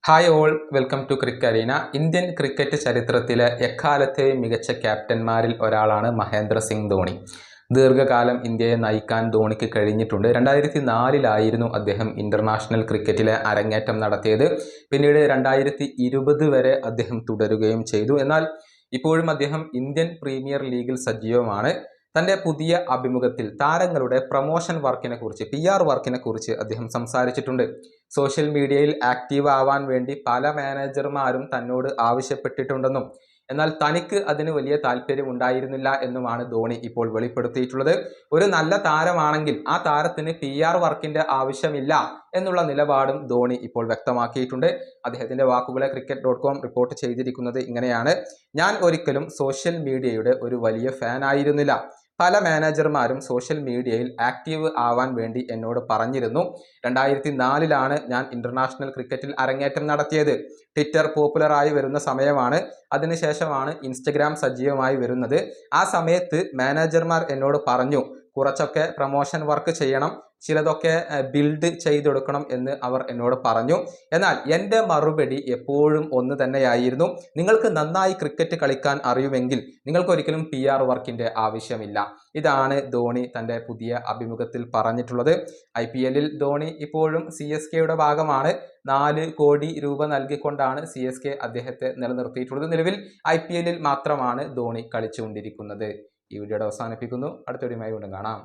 Hi all, welcome to cricket arena. Indian cricket ചരിത്രത്തിലെ എക്കാലത്തെയും മികച്ച ക്യാപ്റ്റന്മാരിൽ ഒരാളാണ് മഹേന്ദ്ര സിംഗ് ധോണി. ദീർഘകാലം ഇന്ത്യയെ നയിക്കാൻ ധോണിക്ക് കഴിഞ്ഞിട്ടുണ്ട്. 2004 അദ്ദേഹം ഇന്റർനാഷണൽ ക്രിക്കറ്റിലെ അരങ്ങേറ്റം നടത്തിയത്. പിന്നീട് 2020 വരെ അദ്ദേഹം തുടരുകയും ചെയ്തു. എന്നാൽ ഇപ്പോഴും അദ്ദേഹം ഇന്ത്യൻ പ്രീമിയർ ലീഗിൽ സജീവമാണ്. തൻ്റെ പുതിയ അഭിമുഖത്തിൽ താരങ്ങളുടെ പ്രൊമോഷൻ വർക്കിനെ കുറിച്ച്, PR വർക്കിനെ കുറിച്ച് അദ്ദേഹം സംസാരിച്ചിട്ടുണ്ട്. സോഷ്യൽ മീഡിയയിൽ ആക്റ്റീവ് ആവാൻ വേണ്ടി പല മാനേജർമാരും തന്നോട് ആവശ്യപ്പെട്ടിട്ടുണ്ടെന്നും എന്നാൽ തനിക്ക് അതിന് വലിയ താല്പര്യം ഉണ്ടായിരുന്നില്ല എന്നുമാണ് ധോണി ഇപ്പോൾ വെളിപ്പെടുത്തിയിട്ടുള്ളത്. ഒരു നല്ല താരമാണെങ്കിൽ ആ താരത്തിന് PR വർക്കിന്റെ ആവശ്യമില്ല എന്നുള്ള നിലപാടും ധോണി ഇപ്പോൾ വ്യക്തമാക്കിയിട്ടുണ്ട്. അദ്ദേഹത്തിന്റെ വാക്കുകളെ cricket.com റിപ്പോർട്ട് ചെയ്തിരിക്കുന്നത് ഇങ്ങനെയാണ്: ഞാൻ ഒരിക്കലും സോഷ്യൽ മീഡിയയുടെ ഒരു വലിയ ഫാൻ ആയിരുന്നില്ല. പല മാനേജർമാരും സോഷ്യൽ മീഡിയയിൽ ആക്റ്റീവ് ആവാൻ വേണ്ടി എന്നോട് പറഞ്ഞിരുന്നു. 2004 ഞാൻ ഇന്റർനാഷണൽ ക്രിക്കറ്റിൽ അരങ്ങേറ്റം നടത്തിയത്. ട്വിറ്റർ പോപ്പുലറായി വരുന്ന സമയമാണ്. അതിനുശേഷമാണ് ഇൻസ്റ്റഗ്രാം സജീവമായി വരുന്നത്. ആ സമയത്ത് മാനേജർമാർ എന്നോട് പറഞ്ഞു, കുറച്ചൊക്കെ പ്രൊമോഷൻ വർക്ക് ചെയ്യണം, ചിലതൊക്കെ ബിൽഡ് ചെയ്തെടുക്കണം എന്ന് അവർ എന്നോട് പറഞ്ഞു. എന്നാൽ എൻ്റെ മറുപടി എപ്പോഴും ഒന്ന് തന്നെയായിരുന്നു: നിങ്ങൾക്ക് നന്നായി ക്രിക്കറ്റ് കളിക്കാൻ അറിയുമെങ്കിൽ നിങ്ങൾക്കൊരിക്കലും PR വർക്കിൻ്റെ ആവശ്യമില്ല. ഇതാണ് ധോണി തൻ്റെ പുതിയ അഭിമുഖത്തിൽ പറഞ്ഞിട്ടുള്ളത്. IPL-ൽ ധോണി ഇപ്പോഴും CSKയുടെ ഭാഗമാണ്. 4 കോടി രൂപ നൽകിക്കൊണ്ടാണ് CSK അദ്ദേഹത്തെ നിലനിർത്തിയിട്ടുള്ളത്. നിലവിൽ IPL-ൽ മാത്രമാണ് ധോണി കളിച്ചുകൊണ്ടിരിക്കുന്നത്. ഈ വീഡിയോയുടെ അവസാനിപ്പിക്കുന്നു. അടുത്ത വീഡിയോയുമായി വീണ്ടും കാണാം.